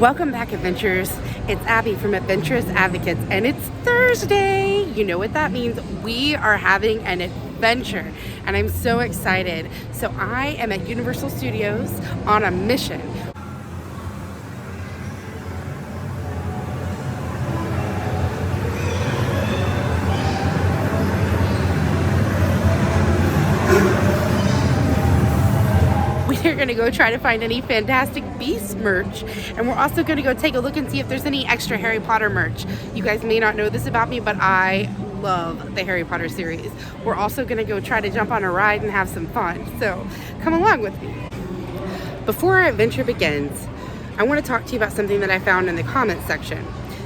Welcome back, adventurers. It's Abby from Adventurous Advocates, and it's Thursday. You know what that means. We are having an adventure, and I'm so excited. So I am at Universal Studios on a mission. We're gonna go try to find any Fantastic Beasts merch, and we're also gonna go take a look and see if there's any extra Harry Potter merch. You guys may not know this about me, but I love the Harry Potter series. We're also gonna go try to jump on a ride and have some fun, so come along with me. Before our adventure begins, I want to talk to you about something that I found in the comments section.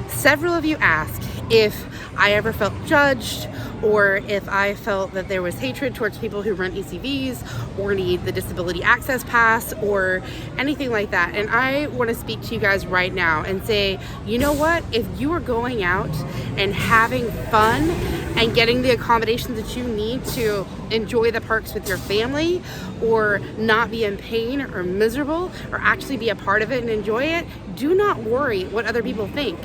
Several of you asked if I ever felt judged, or if I felt that there was hatred towards people who rent ECVs or need the disability access pass or anything like that. And I want to speak to you guys right now and say, you know what? If you are going out and having fun and getting the accommodations that you need to enjoy the parks with your family, or not be in pain or miserable, or actually be a part of it and enjoy it, do not worry what other people think.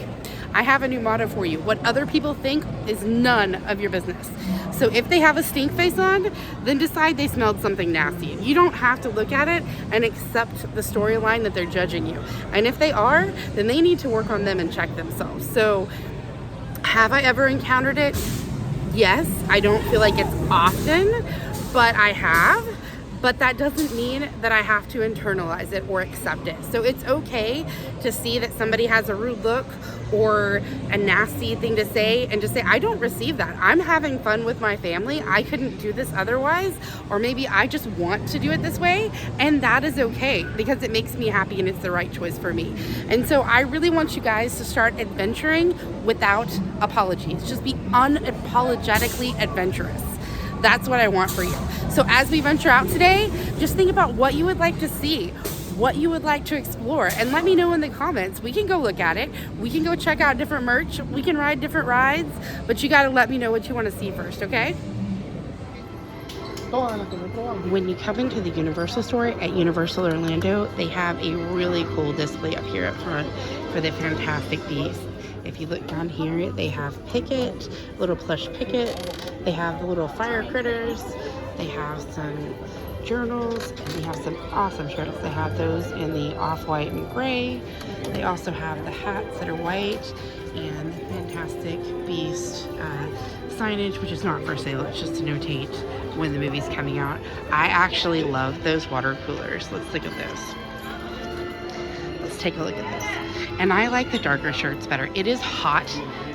I have a new motto for you. What other people think is none of your business. So if they have a stink face on, then decide they smelled something nasty. You don't have to look at it and accept the storyline that they're judging you. And if they are, then they need to work on them and check themselves. So have I ever encountered it? Yes. I don't feel like it's often, but I have. But that doesn't mean that I have to internalize it or accept it. So it's okay to see that somebody has a rude look or a nasty thing to say and just say, I don't receive that. I'm having fun with my family. I couldn't do this otherwise. Or maybe I just want to do it this way. And that is okay because it makes me happy and it's the right choice for me. And so I really want you guys to start adventuring without apologies. Just be unapologetically adventurous. That's what I want for you. So as we venture out today, just think about what you would like to see, what you would like to explore, and let me know in the comments. We can go look at it. We can go check out different merch. We can ride different rides, but you got to let me know what you want to see first, okay? When you come into the Universal store at Universal Orlando, they have a really cool display up here up front for the Fantastic Beasts. If you look down here, they have Pickett, little plush Pickett. They have the little fire critters. They have some journals, and they have some awesome shirts. They have those in the off-white and gray. They also have the hats that are white and the Fantastic Beast signage, which is not for sale. It's just to notate when the movie's coming out. I actually love those water coolers. Let's look at those. Let's take a look at this. And I like the darker shirts better. It is hot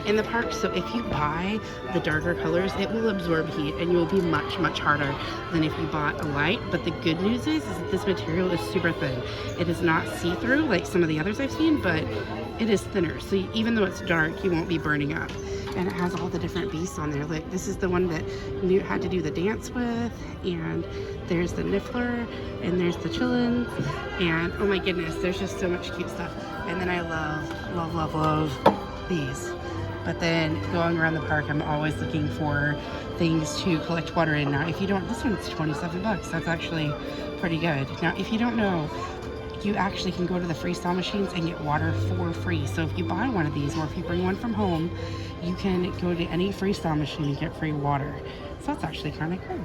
in the park, so if you buy the darker colors, it will absorb heat and you will be much, much harder than if you bought a light. But the good news is that this material is super thin. It is not see-through like some of the others I've seen, but it is thinner. So even though it's dark, you won't be burning up. And it has all the different beasts on there. Like this is the one that Newt had to do the dance with, and there's the Niffler, and there's the Chillins, and oh my goodness, there's just so much cute stuff. And then I love these. But then going around the park, I'm always looking for things to collect water in. Now, if you don't, this one's 27 bucks. That's actually pretty good. Now, if you don't know, you actually can go to the freestyle machines and get water for free. So if you buy one of these, or if you bring one from home, you can go to any freestyle machine and get free water. So that's actually kind of cool.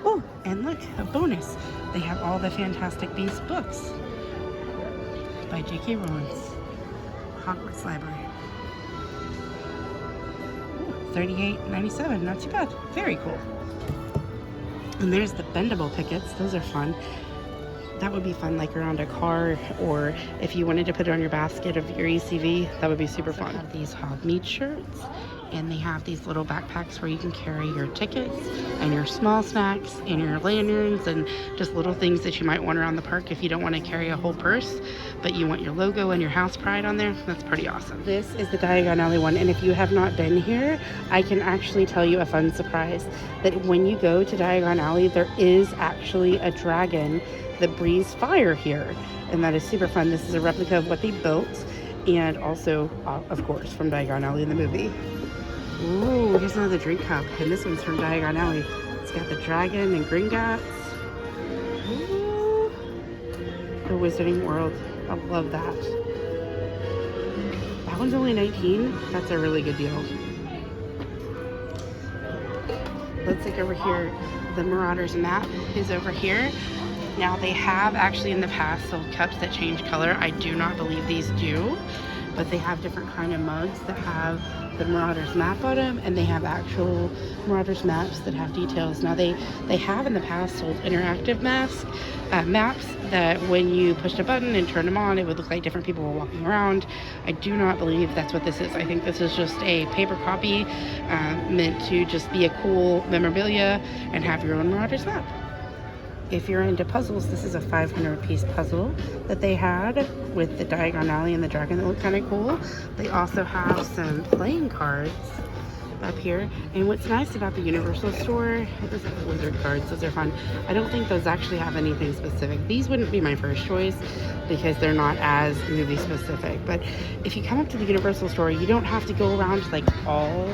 Oh, and look, a bonus. They have all the Fantastic Beasts books by J.K. Rowling's Hogwarts Library. $38.97, not too bad. Very cool. And there's the bendable Pickets. Those are fun. That would be fun like around a car, or if you wanted to put it on your basket of your ECV, that would be super fun. They have these hog meat shirts, and they have these little backpacks where you can carry your tickets and your small snacks and your lanyards and just little things that you might want around the park if you don't want to carry a whole purse, but you want your logo and your house pride on there. That's pretty awesome. This is the Diagon Alley one, and if you have not been here, I can actually tell you a fun surprise, that when you go to Diagon Alley, there is actually a dragon that breathes fire here, and that is super fun. This is a replica of what they built, and also, of course, from Diagon Alley in the movie. Ooh, here's another drink cup, and this one's from Diagon Alley. It's got the dragon and Gringotts. Ooh, the Wizarding World. I love that. That one's only 19. That's a really good deal. Let's look over here. The Marauders map is over here. Now they have actually in the past sold cups that change color. I do not believe these do, but they have different kind of mugs that have the Marauders map on them, and they have actual Marauders maps that have details. Now they have in the past sold interactive maps that when you pushed a button and turned them on, it would look like different people were walking around. I do not believe that's what this is. I think this is just a paper copy meant to just be a cool memorabilia and have your own Marauders map. If you're into puzzles, this is a 500-piece puzzle that they had with the Diagon Alley and the dragon that looked kind of cool. They also have some playing cards up here. And what's nice about the Universal store, those are wizard cards, those are fun. I don't think those actually have anything specific. These wouldn't be my first choice because they're not as movie specific. But if you come up to the Universal store, you don't have to go around to like all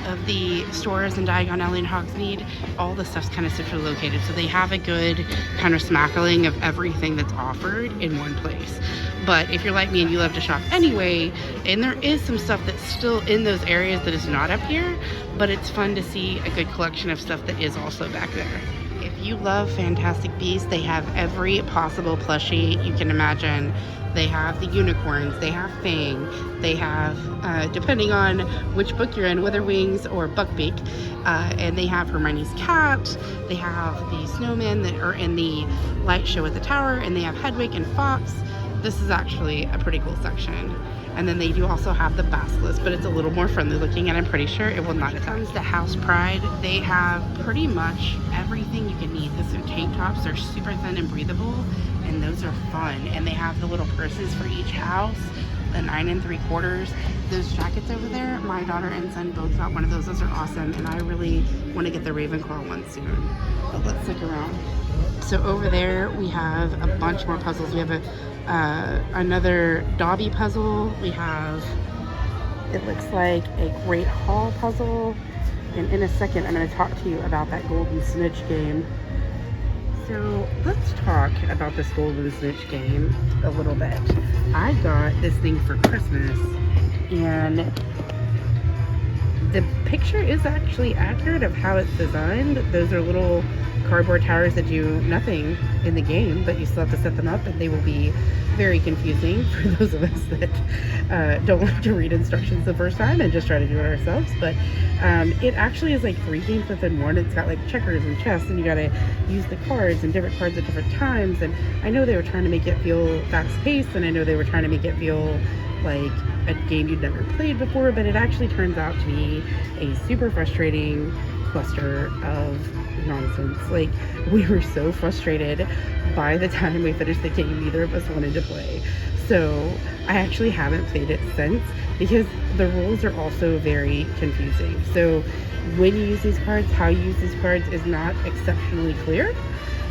of the stores in Diagon Alley and Hogsmeade. All the stuff's kind of centrally located, so they have a good kind of smackling of everything that's offered in one place. But if you're like me and you love to shop anyway, and there is some stuff that's still in those areas that is not up here, but it's fun to see a good collection of stuff that is also back there. If you love Fantastic Beasts, they have every possible plushie you can imagine. They have the unicorns, they have Fang, they have, depending on which book you're in, Witherwings or Buckbeak, and they have Hermione's cat, they have the snowmen that are in the light show at the tower, and they have Hedwig and Fox. This is actually a pretty cool section. And then they do also have the basilisk, but it's a little more friendly looking, and I'm pretty sure it will not attack. The House Pride, they have pretty much everything you can need. These are tank tops, they're super thin and breathable, and those are fun. And they have the little purses for each house, the 9 3/4. Those jackets over there, my daughter and son both got one of those. Those are awesome, and I really want to get the Ravenclaw one soon. But let's look around. So over there we have a bunch more puzzles. We have another Dobby puzzle. We have, it looks like a Great Hall puzzle. And in a second, I'm going to talk to you about that Golden Snitch game. So let's talk about this Golden Snitch game a little bit. I got this thing for Christmas, and the picture is actually accurate of how it's designed. Those are little cardboard towers that do nothing in the game, but you still have to set them up, and they will be very confusing for those of us that don't like to read instructions the first time and just try to do it ourselves. But it actually is like 3 games within one. It's got like checkers and chess, and you got to use the cards and different cards at different times. And I know they were trying to make it feel fast-paced, and I know they were trying to make it feel like a game you'd never played before, but it actually turns out to be a super frustrating cluster of nonsense. Like, we were so frustrated by the time we finished the game, neither of us wanted to play. So I actually haven't played it since because the rules are also very confusing. So when you use these cards, how you use these cards is not exceptionally clear.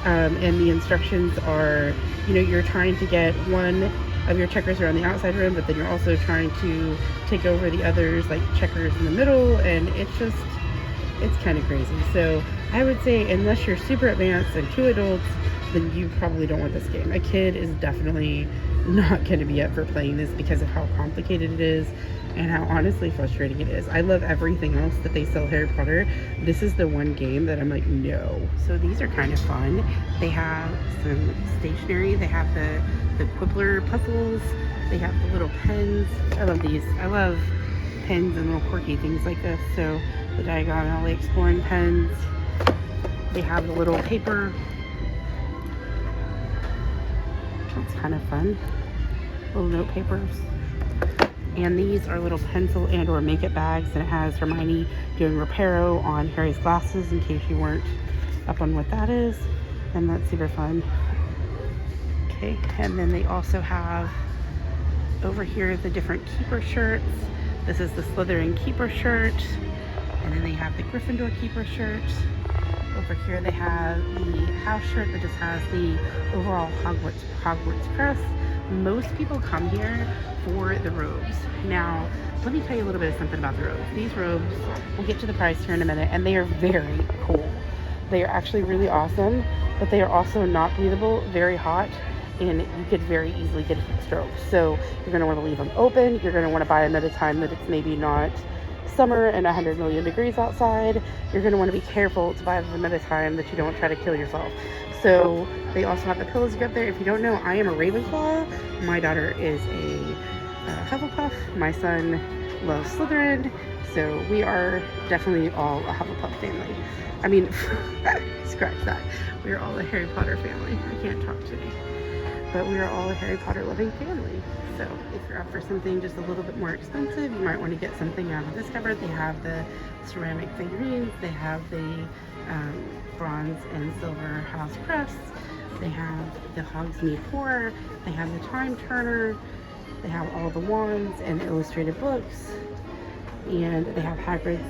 And the instructions are, you know, you're trying to get one of your checkers around the outside rim, but then you're also trying to take over the others, like checkers in the middle, and it's kind of crazy. So I would say unless you're super advanced and 2 adults, then you probably don't want this game. A kid is definitely not going to be up for playing this because of how complicated it is and how honestly frustrating it is. I love everything else that they sell Harry Potter. This is the one game that I'm like, no. So these are kind of fun. They have some stationery. They have the Quibbler puzzles. They have the little pens. I love these. I love pens and little quirky things like this. So the Diagon Alley exploring pens. They have the little paper. It's kind of fun. Little note papers. And these are little pencil and or makeup bags, and it has Hermione doing Reparo on Harry's glasses in case you weren't up on what that is. And that's super fun. Okay, and then they also have over here the different Keeper shirts. This is the Slytherin Keeper shirt. And then they have the Gryffindor Keeper shirt. Over here they have the house shirt that just has the overall Hogwarts crest. Most people come here for the robes. Now, let me tell you a little bit of something about the robes. These robes, we'll get to the price here in a minute, and they are very cool. They are actually really awesome, but they are also not breathable, very hot, and you could very easily get a heat stroke. So you're going to want to leave them open. You're going to want to buy them at a time that it's maybe not summer and 100 million degrees outside. You're going to want to be careful to buy them at a time that you don't try to kill yourself. So they also have the pillows you get there. If you don't know, I am a Ravenclaw. My daughter is a Hufflepuff. My son loves Slytherin. So we are definitely all a Hufflepuff family. I mean, scratch that. We are all a Harry Potter family. I can't talk today. But we are all a Harry Potter loving family. So if you're up for something just a little bit more expensive, you might want to get something out of this cupboard. They have the ceramic figurines. They have the bronze and silver house crests. They have the Hogsmeade Horror. They have the Time Turner. They have all the wands and illustrated books. And they have Hagrid's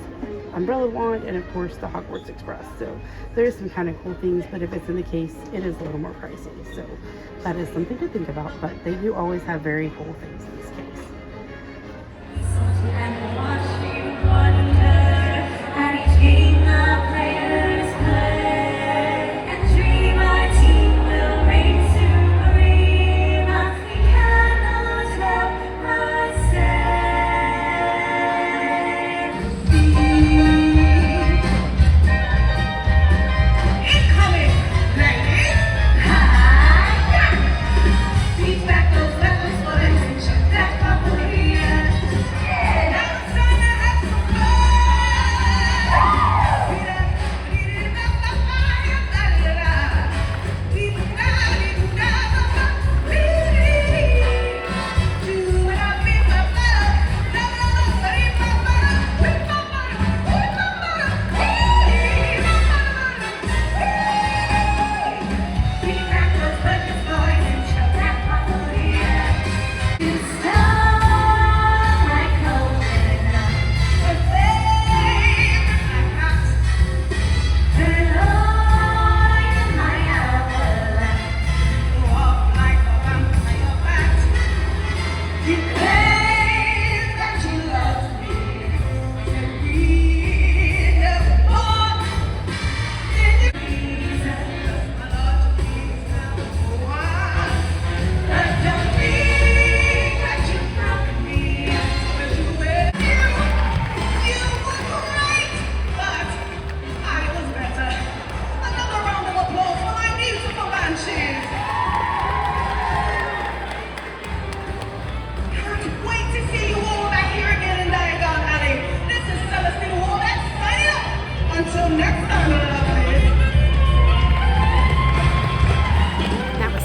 umbrella wand, and of course the Hogwarts Express. So there's some kind of cool things, but if it's in the case, it is a little more pricey. So that is something to think about, but they do always have very cool things in this case.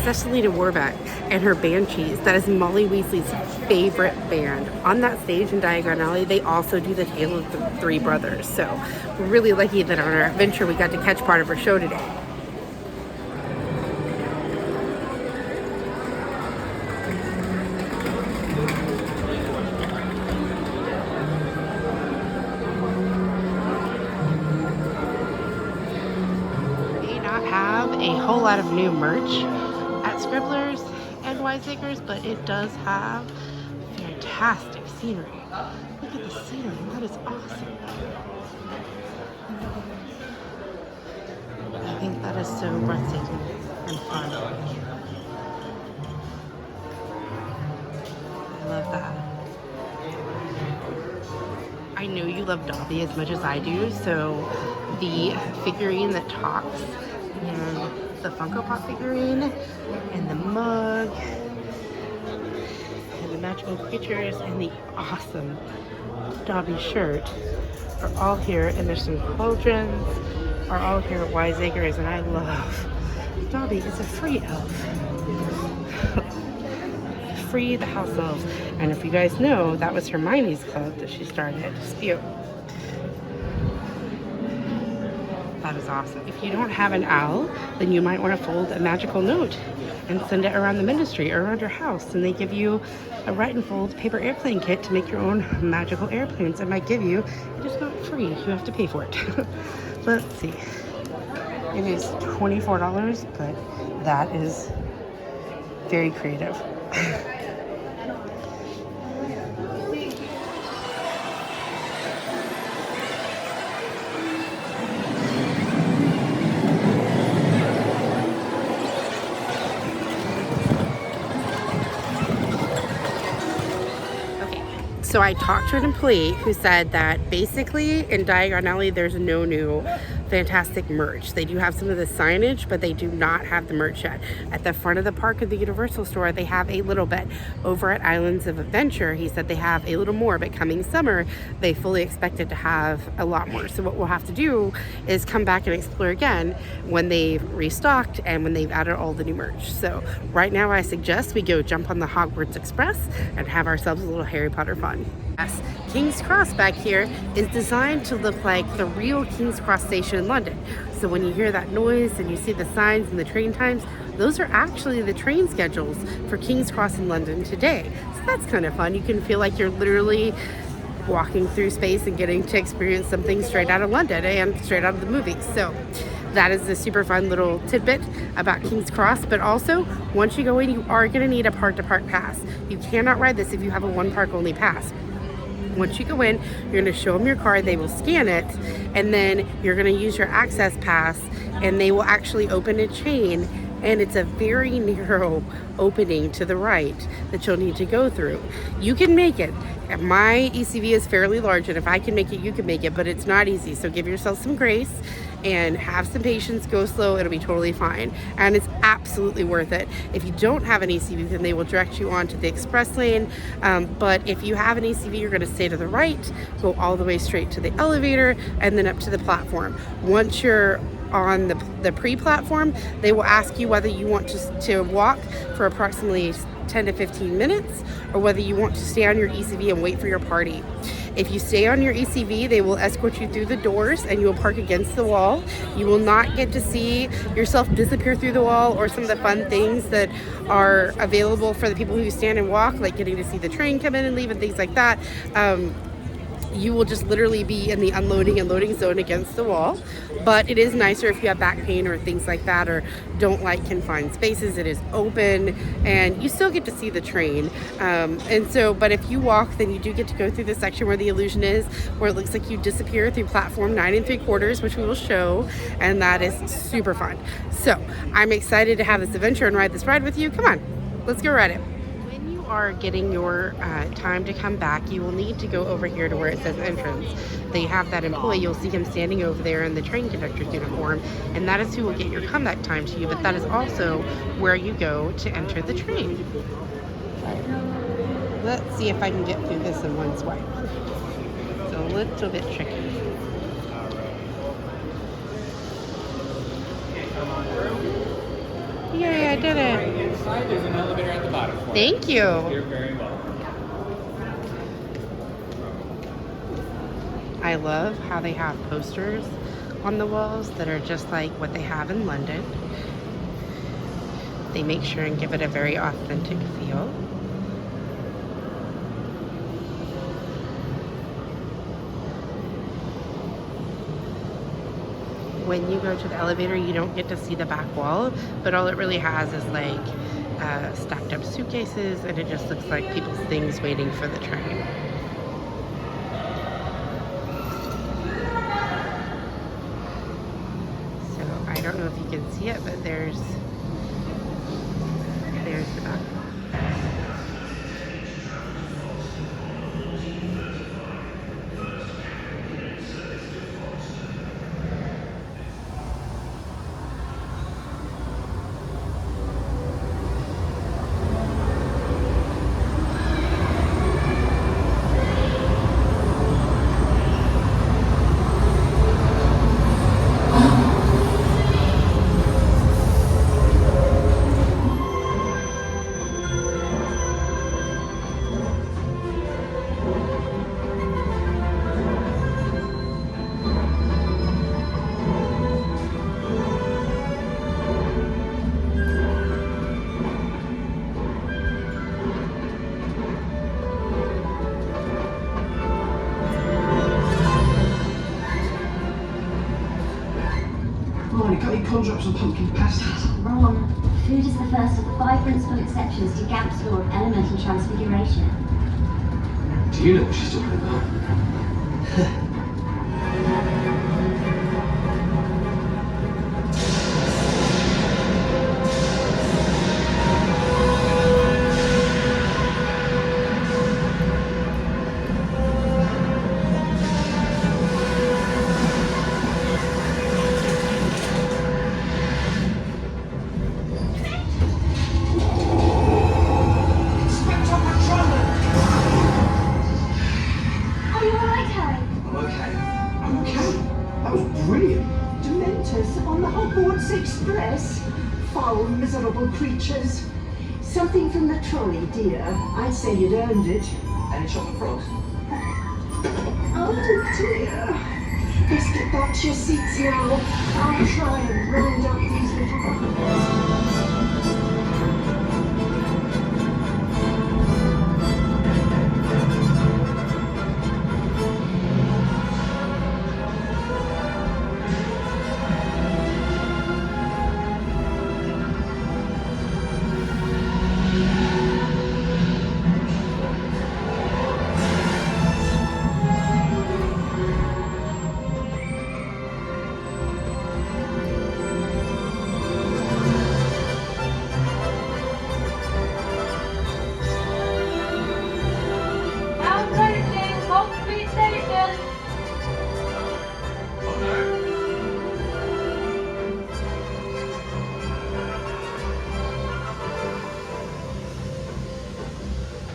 Celestina Warbeck and her Banshees. That is Molly Weasley's favorite band. On that stage in Diagon Alley, they also do the Tale of the Three Brothers. So we're really lucky that on our adventure we got to catch part of her show today. May not have a whole lot of new merch at Scribblers and Wiseacres, but it does have fantastic scenery. Look at the ceiling, that is awesome. I think that is so breathtaking and fun. I love that. I know you love Dobby as much as I do, so the figurine that talks and the Funko Pop figurine and the mug and the magical creatures and the awesome Dobby shirt are all here, and there's some cauldrons are all here at Wiseacres, and I love Dobby is a free elf. Free the house elves. And if you guys know, that was Hermione's club that she started at Dispute. That is awesome. If you don't have an owl, then you might want to fold a magical note and send it around the ministry or around your house, and they give you a write and fold paper airplane kit to make your own magical airplanes. It might give you, it is not free, you have to pay for it. Let's see. It is $24, but that is very creative. So I talked to an employee who said that basically in Diagon Alley there's no new fantastic merch. They do have some of the signage, but they do not have the merch yet. At the front of the park of the Universal store, they have a little bit. Over at Islands of Adventure, he said they have a little more, but coming summer, they fully expected to have a lot more. So what we'll have to do is come back and explore again when they've restocked and when they've added all the new merch. So right now I suggest we go jump on the Hogwarts Express and have ourselves a little Harry Potter fun. Yes, King's Cross back here is designed to look like the real King's Cross station in London. So when you hear that noise and you see the signs and the train times, those are actually the train schedules for King's Cross in London today. So that's kind of fun. You can feel like you're literally walking through space and getting to experience something straight out of London and straight out of the movies. So that is a super fun little tidbit about King's Cross. But also, once you go in, you are going to need a park-to-park pass. You cannot ride this if you have a one-park-only pass. Once you go in, you're going to show them your card, they will scan it, and then you're going to use your access pass, and they will actually open a chain, and it's a very narrow opening to the right that you'll need to go through. You can make it. My ECV is fairly large, and if I can make it, you can make it, but it's not easy, so give yourself some grace and have some patience, go slow, it'll be totally fine. And it's absolutely worth it. If you don't have an ECV, then they will direct you on to the express lane. But if you have an ECV, you're gonna stay to the right, go all the way straight to the elevator, and then up to the platform. Once you're on the pre-platform, they will ask you whether you want to walk for approximately 10 to 15 minutes or whether you want to stay on your ECV and wait for your party. If you stay on your ECV, they will escort you through the doors and you will park against the wall. You will not get to see yourself disappear through the wall or some of the fun things that are available for the people who stand and walk, like getting to see the train come in and leave and things like that. You will just literally be in the unloading and loading zone against the wall. But it is nicer if you have back pain or things like that or don't like confined spaces. It is open and you still get to see the train. But if you walk, then you do get to go through the section where the illusion is, where it looks like you disappear through platform 9 3/4, which we will show, and that is super fun. So I'm excited to have this adventure and ride this ride with you. Come on, let's go ride it. Are getting your time to come back, you will need to go over here to where it says entrance. They have that employee, you'll see him standing over there in the train conductor's uniform, and that is who will get your comeback time to you, but that is also where you go to enter the train. Let's see if I can get through this in one swipe. It's a little bit tricky. Yay, I did it. There's an elevator at the bottom. Thank you. You're very welcome. I love how they have posters on the walls that are just like what they have in London. They make sure and give it a very authentic feel. When you go to the elevator, you don't get to see the back wall, but all it really has is like stacked up suitcases, and it just looks like people's things waiting for the train. So I don't know if you can see it, but there's the back wall. Drops of pumpkin pasties. Wrong. Food is the first of the 5 principal exceptions to Gamp's law of elemental transfiguration. Do you know what she's talking about? from the trolley, dear. I'd say you'd earned it. Any chocolate frogs? Oh dear. Let's get back to your seats now. I'll try and round up these little buggers.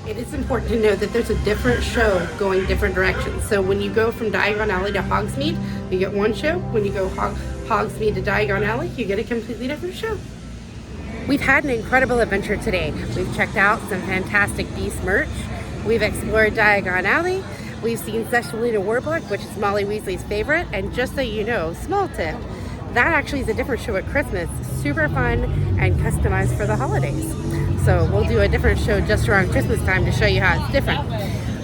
It is important to know that there's a different show going different directions. So when you go from Diagon Alley to Hogsmeade, you get one show. When you go Hogsmeade to Diagon Alley, you get a completely different show. We've had an incredible adventure today. We've checked out some fantastic Beast merch. We've explored Diagon Alley. We've seen Celestina Warbeck, which is Molly Weasley's favorite. And just so you know, small tip, that actually is a different show at Christmas. Super fun and customized for the holidays. So we'll do a different show just around Christmas time to show you how it's different.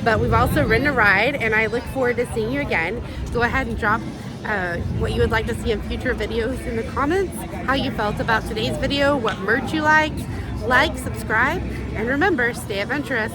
But we've also ridden a ride, and I look forward to seeing you again. Go ahead and drop what you would like to see in future videos in the comments, how you felt about today's video, what merch you liked, like, subscribe, and remember, stay adventurous.